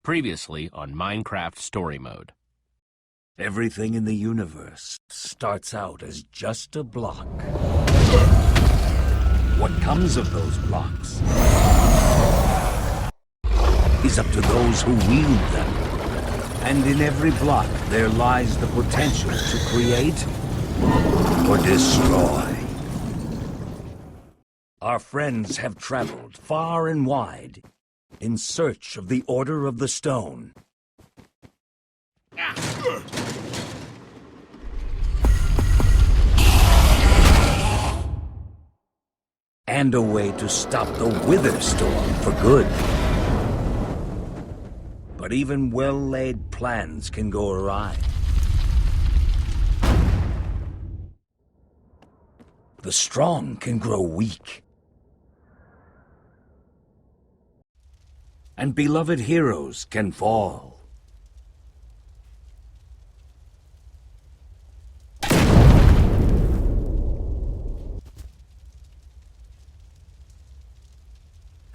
Previously on Minecraft Story Mode. Everything in the universe starts out as just a block. What comes of those blocks is up to those who wield them. And in every block there lies the potential to create or destroy. Our friends have traveled far and wide in search of the Order of the Stone. And a way to stop the Wither Storm for good. But even well-laid plans can go awry. The strong can grow weak. And beloved heroes can fall.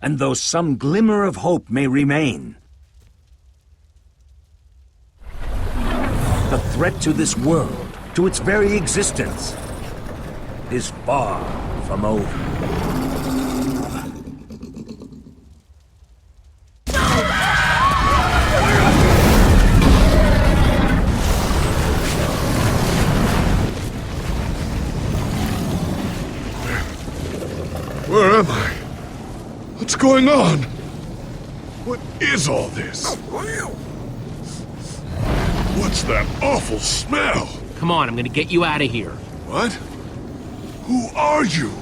And though some glimmer of hope may remain, the threat to this world, to its very existence, is far from over. Where am I? What's going on? What is all this? What's that awful smell? Come on, I'm gonna get you out of here. What? Who are you?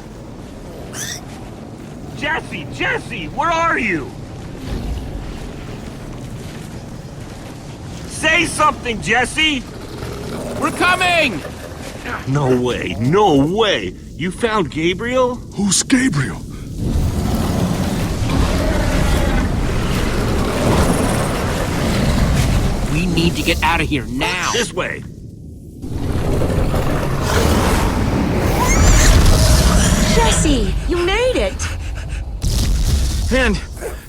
Jesse, where are you? Say something, Jesse! We're coming! No way! You found Gabriel? Who's Gabriel? We need to get out of here now! This way! Jesse, you made it! And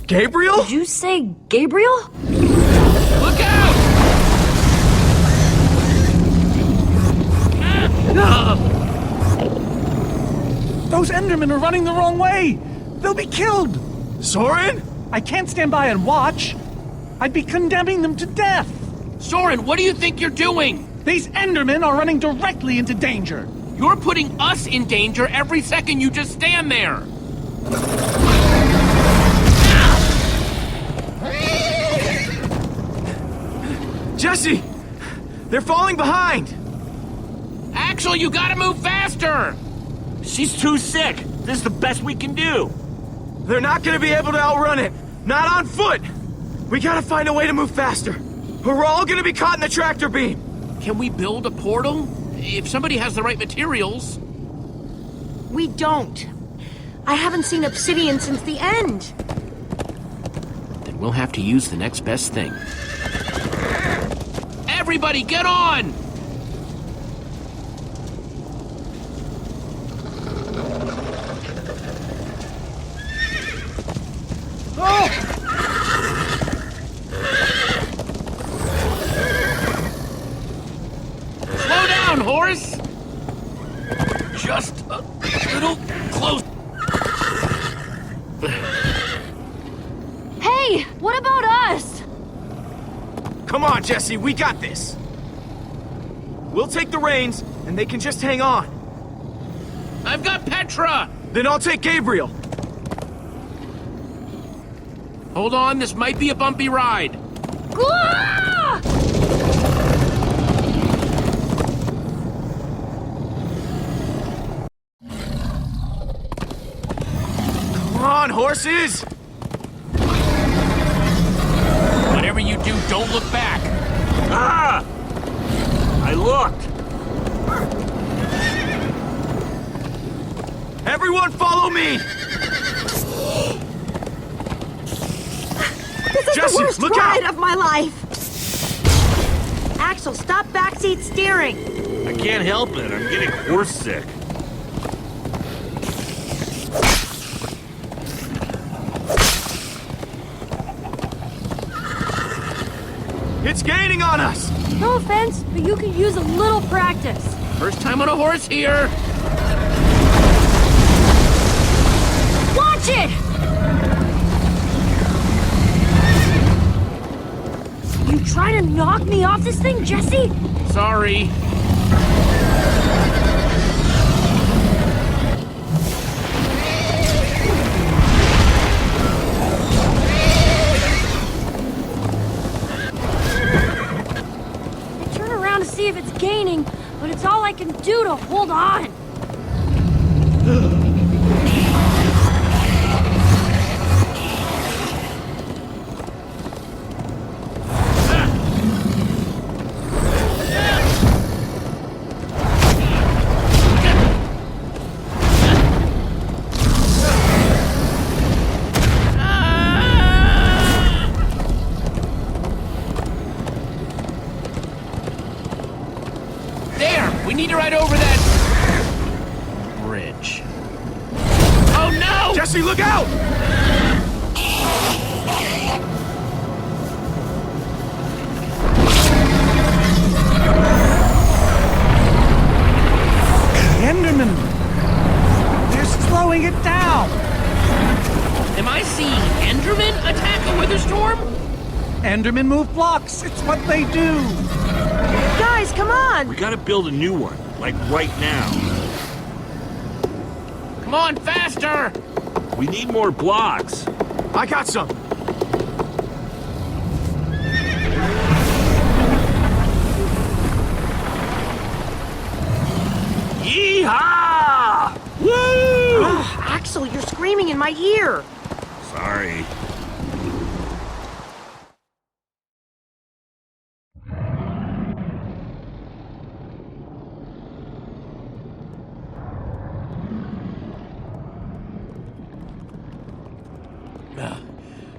Gabriel? Did you say Gabriel? Look out! Those Endermen are running the wrong way! They'll be killed! Soren? I can't stand by and watch. I'd be condemning them to death. Soren, what do you think you're doing? These Endermen are running directly into danger. You're putting us in danger every second you just stand there! Jesse! They're falling behind! Axel, you gotta move faster! She's too sick! This is the best we can do! They're not gonna be able to outrun it! Not on foot! We gotta find a way to move faster! Or we're all gonna be caught in the tractor beam! Can we build a portal? If somebody has the right materials. We don't. I haven't seen obsidian since the end. Then we'll have to use the next best thing. Everybody, get on! Slow down, horse! Just a little close. Hey, what about us? Come on, Jesse, we got this! We'll take the reins, and they can just hang on. I've got Petra! Then I'll take Gabriel. Hold on, this might be a bumpy ride. Ah! Come on, horses! Whatever you do, don't look back. Ah! I looked! Everyone follow me! This is Jesse, the worst look ride out! of my life! Axel, stop backseat steering! I can't help it, I'm getting horse sick. It's gaining on us! No offense, but you could use a little practice. First time on a horse here. Watch it! You trying to knock me off this thing, Jesse? Sorry. To see if it's gaining, but it's all I can do to hold on. We need to ride over that bridge. Oh no! Jesse, look out! The Endermen! They're slowing it down! Am I seeing Endermen attack a Witherstorm? Endermen move blocks. It's what they do. Guys, come on! We gotta build a new one, like right now. Come on, faster! We need more blocks. I got some. Yeehaw! Woo! Axel, you're screaming in my ear. Sorry.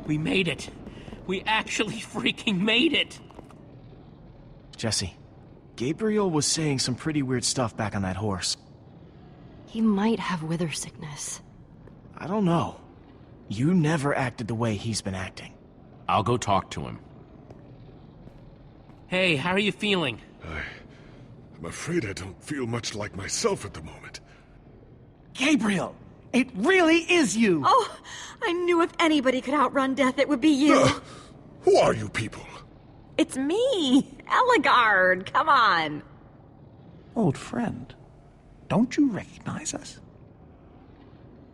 We made it. We actually freaking made it. Jesse, Gabriel was saying some pretty weird stuff back on that horse. He might have wither sickness. I don't know. You never acted the way he's been acting. I'll go talk to him. Hey, how are you feeling? I'm afraid I don't feel much like myself at the moment. Gabriel, it really is you. Oh, I knew if anybody could outrun death, it would be you. Who are you people? It's me, Eligard. Come on. Old friend, don't you recognize us?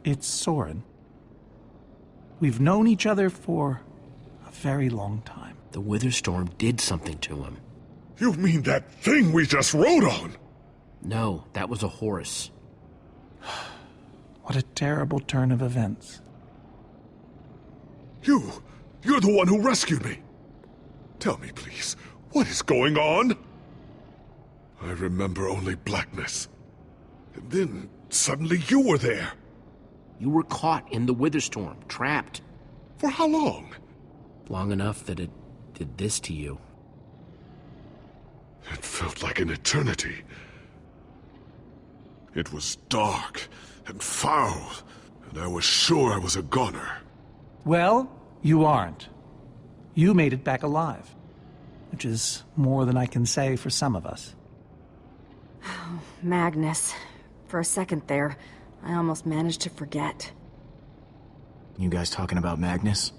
It's Soren. We've known each other for a very long time. The Witherstorm did something to him. You mean that thing we just rode on? No, that was a horse. What a terrible turn of events. You're the one who rescued me. Tell me, please, what is going on? I remember only blackness. And then, suddenly you were there. You were caught in the Witherstorm, trapped. For how long? Long enough that it did this to you. It felt like an eternity. It was dark and foul, and I was sure I was a goner. Well, you aren't. You made it back alive, which is more than I can say for some of us. Magnus. For a second there, I almost managed to forget. You guys talking about Magnus?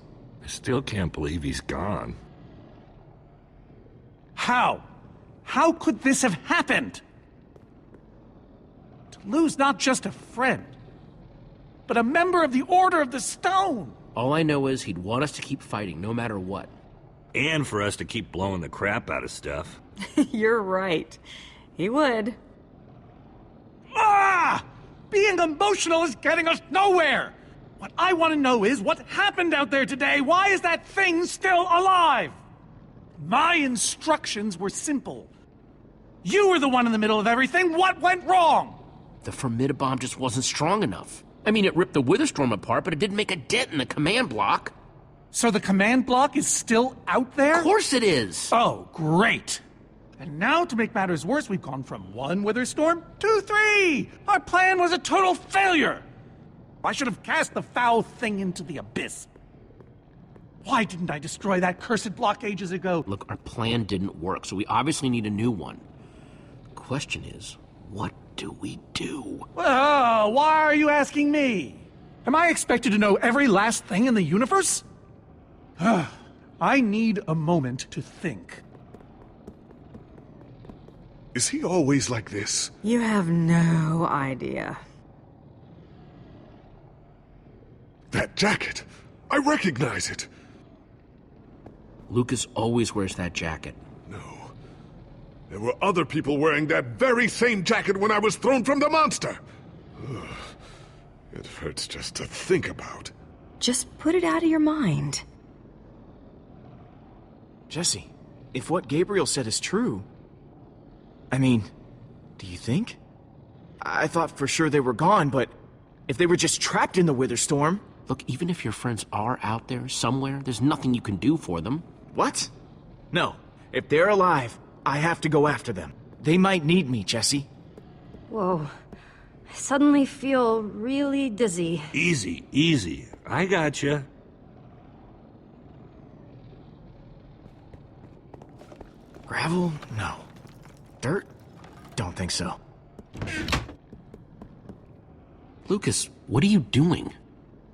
I still can't believe he's gone. How? How could this have happened? To lose not just a friend, but a member of the Order of the Stone! All I know is he'd want us to keep fighting, no matter what. And for us to keep blowing the crap out of stuff. You're right. He would. Ah! Being emotional is getting us nowhere! What I want to know is what happened out there today? Why is that thing still alive? My instructions were simple. You were the one in the middle of everything. What went wrong? The Formidabomb just wasn't strong enough. I mean, it ripped the Witherstorm apart, but it didn't make a dent in the command block. So the command block is still out there? Of course it is! Oh, great. And now, to make matters worse, we've gone from 1 Witherstorm to 3! Our plan was a total failure! I should have cast the foul thing into the abyss. Why didn't I destroy that cursed block ages ago? Look, our plan didn't work, so we obviously need a new one. The question is, what do we do? Well, why are you asking me? Am I expected to know every last thing in the universe? I need a moment to think. Is he always like this? You have no idea. That jacket! I recognize it! Lucas always wears that jacket. No. There were other people wearing that very same jacket when I was thrown from the monster! Ugh. It hurts just to think about. Just put it out of your mind. Jesse, if what Gabriel said is true... I mean, do you think? I thought for sure they were gone, but if they were just trapped in the Wither Storm... Look, even if your friends are out there somewhere, there's nothing you can do for them. What? No. If they're alive, I have to go after them. They might need me, Jesse. Whoa. I suddenly feel really dizzy. Easy, easy. I gotcha. Gravel? No. Dirt? Don't think so. Lucas, what are you doing?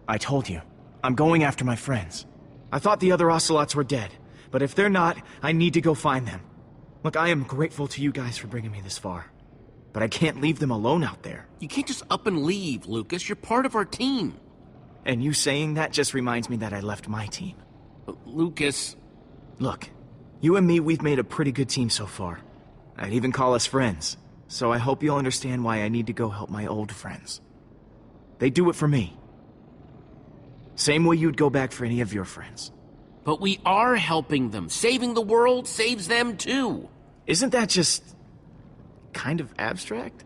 I told you. I'm going after my friends. I thought the other ocelots were dead, but if they're not, I need to go find them. Look, I am grateful to you guys for bringing me this far, but I can't leave them alone out there. You can't just up and leave, Lucas. You're part of our team. And you saying that just reminds me that I left my team. Lucas... Look, you and me, we've made a pretty good team so far. I'd even call us friends, so I hope you'll understand why I need to go help my old friends. They do it for me. Same way you'd go back for any of your friends. But we are helping them. Saving the world saves them too. Isn't that just... kind of abstract?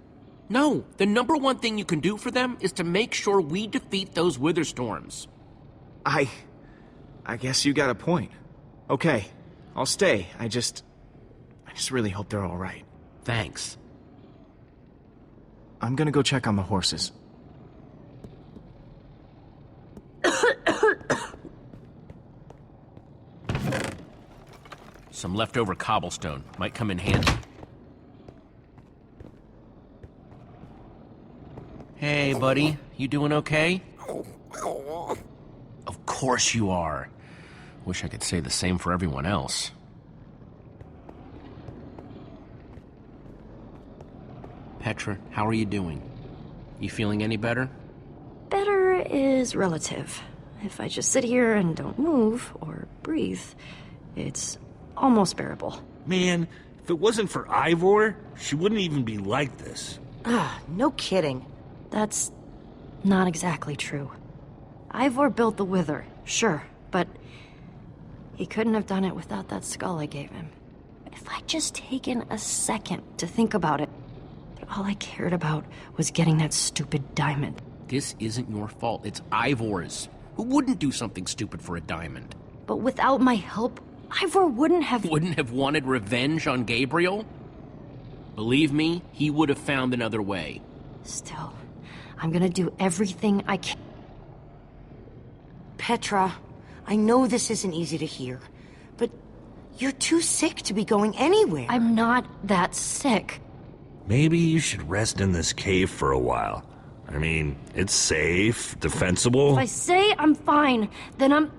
No, the number one thing you can do for them is to make sure we defeat those wither storms. I guess you got a point. Okay, I'll stay. I just really hope they're all right. Thanks. I'm gonna go check on the horses. Some leftover cobblestone might come in handy. Hey, buddy. You doing okay? Of course you are. Wish I could say the same for everyone else. Petra, how are you doing? You feeling any better? Better is relative. If I just sit here and don't move or breathe, it's almost bearable. Man, if it wasn't for Айвор, she wouldn't even be like this. No kidding. That's not exactly true. Айвор built the Wither, sure, but he couldn't have done it without that skull I gave him. If I'd just taken a second to think about it, but all I cared about was getting that stupid diamond. This isn't your fault. It's Ivor's. Who wouldn't do something stupid for a diamond? But without my help, Айвор wouldn't have... Wouldn't have wanted revenge on Gabriel? Believe me, he would have found another way. Still, I'm gonna do everything I can. Petra, I know this isn't easy to hear, but you're too sick to be going anywhere. I'm not that sick. Maybe you should rest in this cave for a while. I mean, it's safe, defensible. If I say I'm fine, then I'm...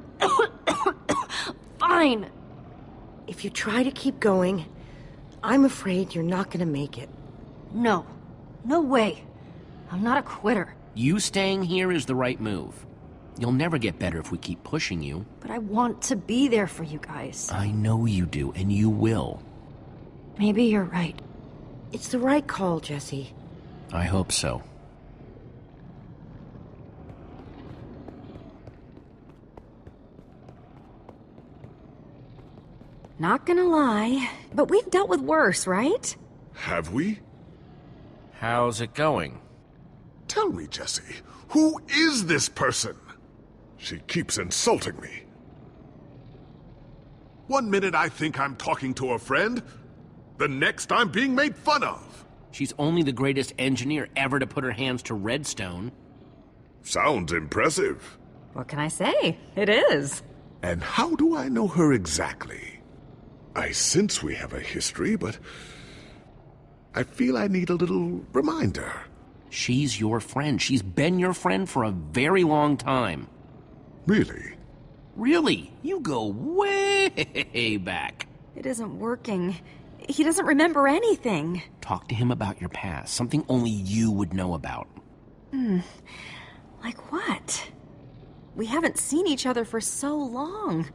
fine. If you try to keep going, I'm afraid you're not gonna make it. No. No way. I'm not a quitter. You staying here is the right move. You'll never get better if we keep pushing you. But I want to be there for you guys. I know you do, and you will. Maybe you're right. It's the right call, Jesse. I hope so. Not gonna lie, but we've dealt with worse, right? Have we? How's it going? Tell me, Jesse, who is this person? She keeps insulting me. One minute I think I'm talking to a friend, the next I'm being made fun of. She's only the greatest engineer ever to put her hands to redstone. Sounds impressive. What can I say? It is. And how do I know her exactly? I sense we have a history, but I feel I need a little reminder. She's your friend. She's been your friend for a very long time. Really? Really? You go way back. It isn't working. He doesn't remember anything. Talk to him about your past, something only you would know about. Like what? We haven't seen each other for so long.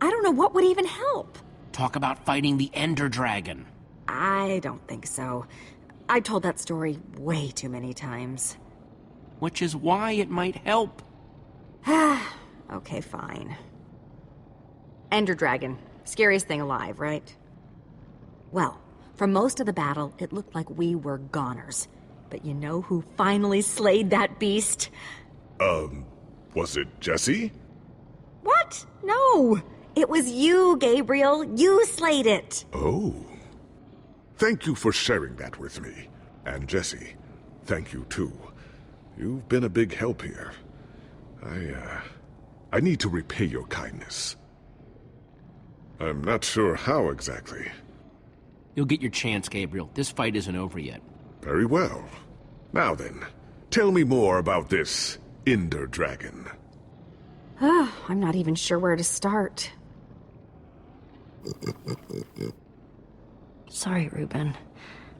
I don't know what would even help. Talk about fighting the Ender Dragon. I don't think so. I've told that story way too many times. Which is why it might help. Okay, fine. Ender Dragon. Scariest thing alive, right? Well, for most of the battle, it looked like we were goners. But you know who finally slayed that beast? Was it Jesse? What? No! It was you, Gabriel. You slayed it. Oh. Thank you for sharing that with me. And Jesse, thank you too. You've been a big help here. I need to repay your kindness. I'm not sure how exactly. You'll get your chance, Gabriel. This fight isn't over yet. Very well. Now then, tell me more about this Ender Dragon. I'm not even sure where to start. Sorry, Ruben.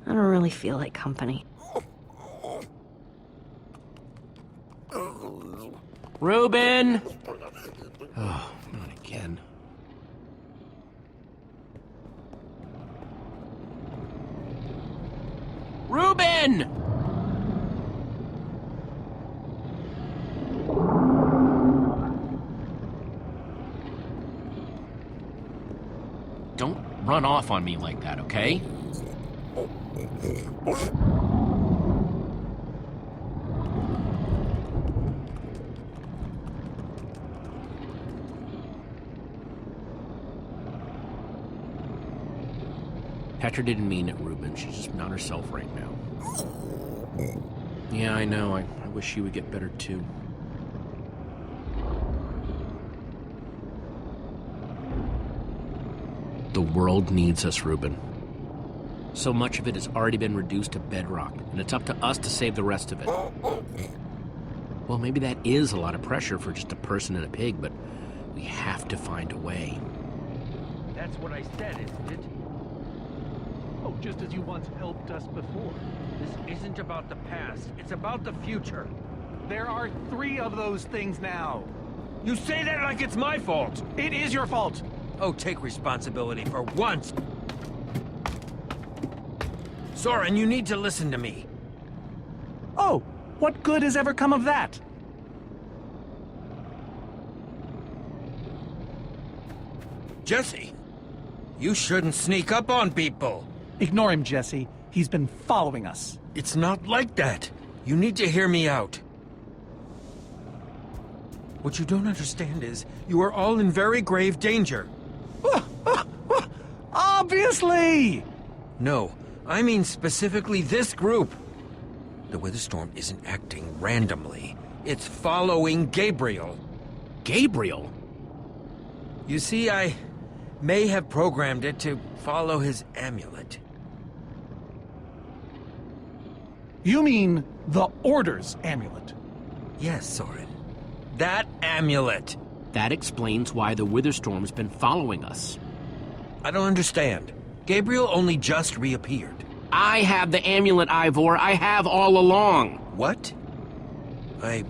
I don't really feel like company. Ruben! Oh, not again. Ruben! Don't run off on me like that, okay? Petra didn't mean it, Ruben. She's just not herself right now. Yeah, I know. I wish she would get better, too. The world needs us, Ruben. So much of it has already been reduced to bedrock, and it's up to us to save the rest of it. Well, maybe that is a lot of pressure for just a person and a pig, but we have to find a way. That's what I said, isn't it? Oh, just as you once helped us before. This isn't about the past. It's about the future. There are 3 of those things now. You say that like it's my fault. It is your fault. Oh, take responsibility for once. Soren, you need to listen to me. Oh, what good has ever come of that? Jesse, you shouldn't sneak up on people. Ignore him, Jesse. He's been following us. It's not like that. You need to hear me out. What you don't understand is, you are all in very grave danger. Obviously! No, I mean specifically this group. The Witherstorm isn't acting randomly. It's following Gabriel. Gabriel? You see, I may have programmed it to follow his amulet. You mean the Order's amulet? Yes, Soren. That amulet. That explains why the Witherstorm's been following us. I don't understand. Gabriel only just reappeared. I have the amulet, Ivor. I have all along. What? I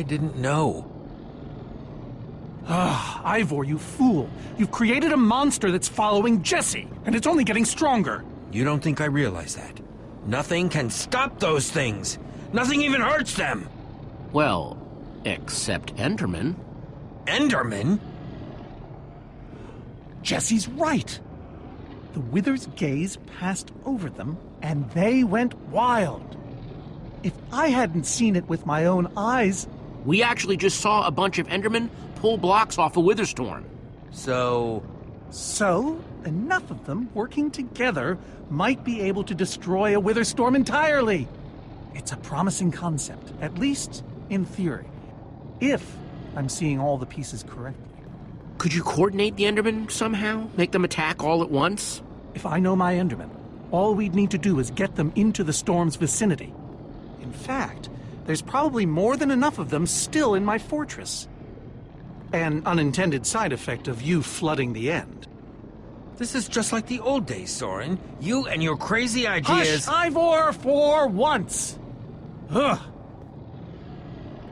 didn't know. Ah, Ivor, you fool. You've created a monster that's following Jesse, and it's only getting stronger. You don't think I realize that? Nothing can stop those things. Nothing even hurts them. Well, except Enderman. Enderman? Jesse's right. The Wither's gaze passed over them, and they went wild. If I hadn't seen it with my own eyes... We actually just saw a bunch of Endermen pull blocks off a Witherstorm. So, enough of them working together might be able to destroy a Witherstorm entirely. It's a promising concept, at least in theory. If I'm seeing all the pieces correctly. Could you coordinate the Endermen somehow? Make them attack all at once? If I know my Endermen, all we'd need to do is get them into the storm's vicinity. In fact, there's probably more than enough of them still in my fortress. An unintended side effect of you flooding the end. This is just like the old days, Soren. You and your crazy ideas... Hush, Ivor, for once! Ugh.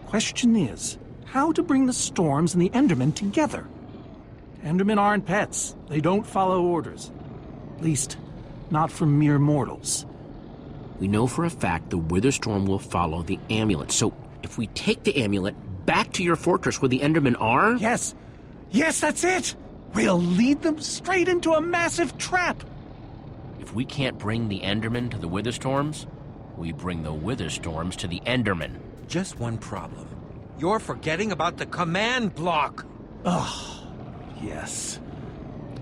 Question is, how to bring the storms and the Endermen together? Endermen aren't pets. They don't follow orders. At least, not from mere mortals. We know for a fact the Wither Storm will follow the amulet, so if we take the amulet back to your fortress where the Endermen are... Yes! Yes, that's it! We'll lead them straight into a massive trap! If we can't bring the Endermen to the Wither Storms, we bring the Wither Storms to the Endermen. Just one problem. You're forgetting about the command block! Ugh. Yes.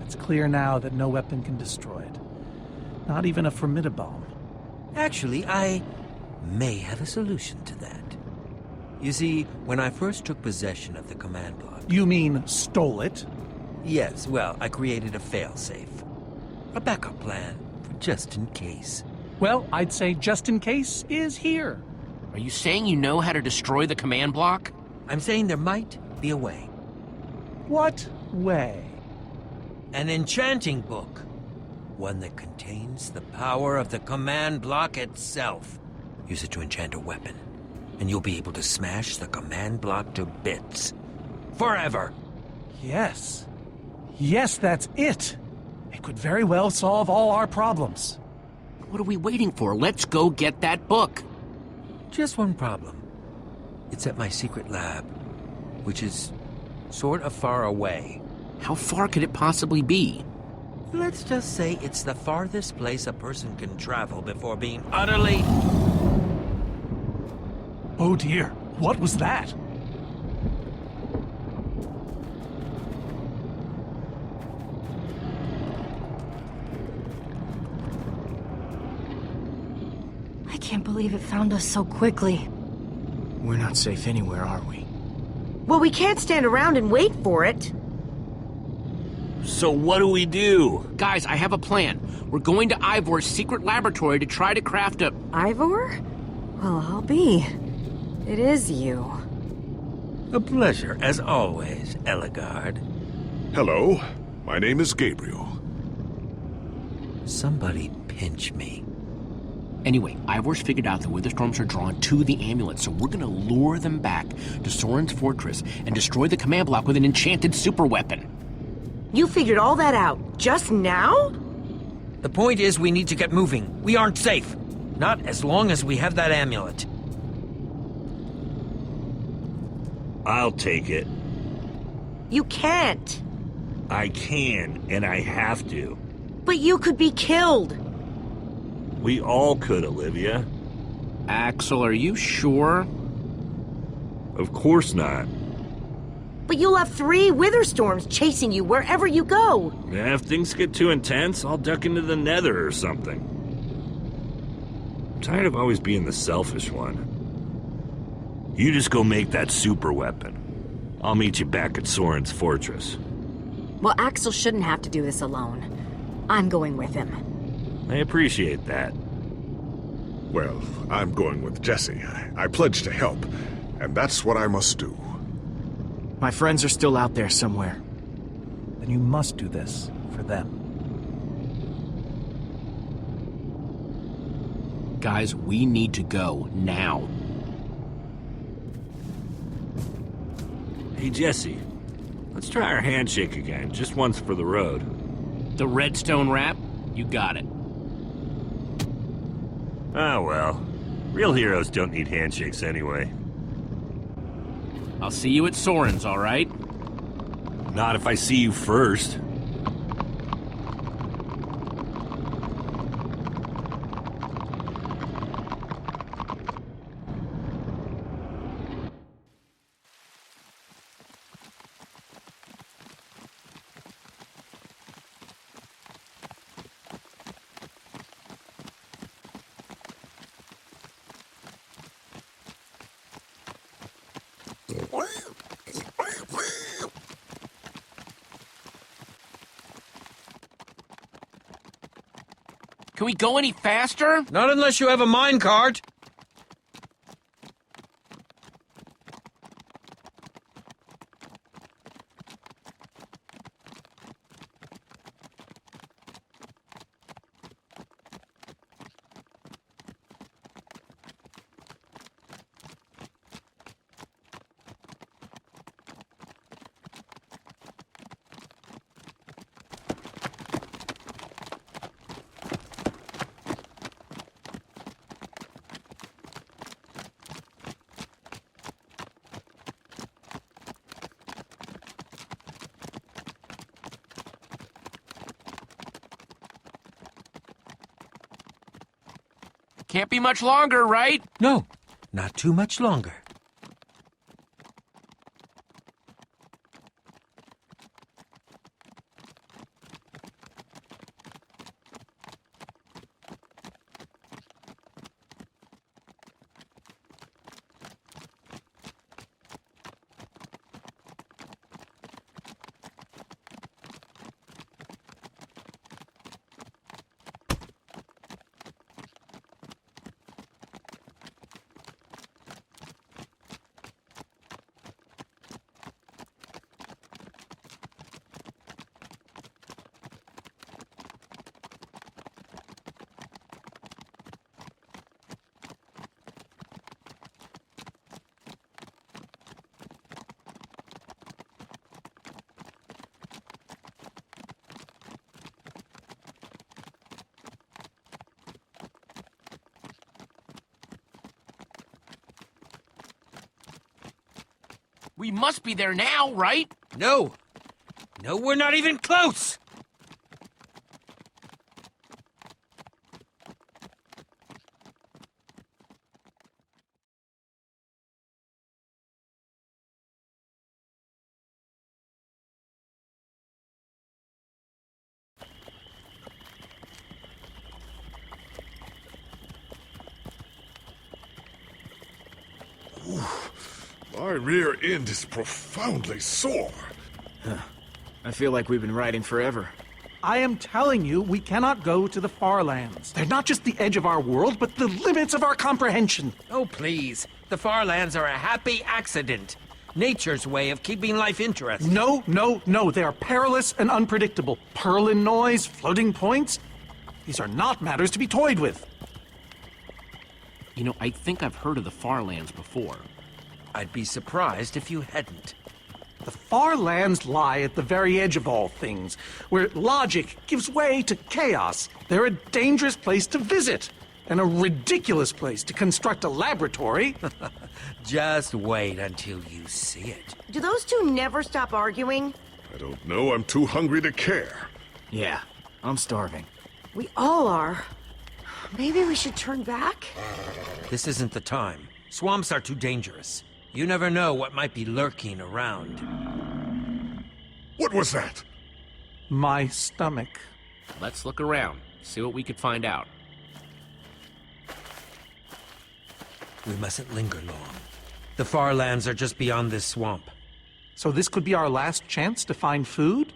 It's clear now that no weapon can destroy it. Not even a formidabomb. Actually, I may have a solution to that. You see, when I first took possession of the command block... You mean stole it? Yes, well, I created a failsafe. A backup plan, for just in case. Well, I'd say just in case is here. Are you saying you know how to destroy the command block? I'm saying there might be a way. What way? An enchanting book. One that contains the power of the command block itself. Use it to enchant a weapon, and you'll be able to smash the command block to bits. Forever! Yes. Yes, that's it. It could very well solve all our problems. What are we waiting for? Let's go get that book. Just one problem. It's at my secret lab, which is sort of far away. How far could it possibly be? Let's just say it's the farthest place a person can travel before being utterly... Oh dear, what was that? I can't believe it found us so quickly. We're not safe anywhere, are we? Well, we can't stand around and wait for it. So what do we do? Guys, I have a plan. We're going to Ivor's secret laboratory to try to craft a... Ivor? Well, I'll be. It is you. A pleasure, as always, Eligard. Hello, my name is Gabriel. Somebody pinch me. Anyway, Ivor's figured out the Wither Storms are drawn to the amulet, so we're gonna lure them back to Soren's fortress and destroy the command block with an enchanted super weapon. You figured all that out just now? The point is we need to get moving. We aren't safe. Not as long as we have that amulet. I'll take it. You can't. I can, and I have to. But you could be killed. We all could, Olivia. Axel, are you sure? Of course not. But you'll have 3 wither storms chasing you wherever you go. If things get too intense, I'll duck into the nether or something. I'm tired of always being the selfish one. You just go make that super weapon. I'll meet you back at Soren's fortress. Well, Axel shouldn't have to do this alone. I'm going with him. I appreciate that. Well, I'm going with Jesse. I pledged to help, and that's what I must do. My friends are still out there somewhere. Then you must do this for them. Guys, we need to go now. Hey, Jesse. Let's try our handshake again, just once for the road. The redstone wrap? You got it. Ah, well. Real heroes don't need handshakes anyway. I'll see you at Soren's, all right? Not if I see you first. Can we go any faster? Not unless you have a minecart. Can't be much longer, right? No, not too much longer. We must be there now, right? No. No, we're not even close. My rear end is profoundly sore. I feel like we've been riding forever. I am telling you, we cannot go to the far lands. They're not just the edge of our world, but the limits of our comprehension. Oh, please. The far lands are a happy accident. Nature's way of keeping life interesting. No, no, no. They are perilous and unpredictable. Purlin noise, floating points. These are not matters to be toyed with. You know, I think I've heard of the far lands before. I'd be surprised if you hadn't. The far lands lie at the very edge of all things, where logic gives way to chaos. They're a dangerous place to visit, and a ridiculous place to construct a laboratory. Just wait until you see it. Do those two never stop arguing? I don't know, I'm too hungry to care. Yeah, I'm starving. We all are. Maybe we should turn back? This isn't the time. Swamps are too dangerous. You never know what might be lurking around. What was that? My stomach. Let's look around, see what we could find out. We mustn't linger long. The far lands are just beyond this swamp. So this could be our last chance to find food?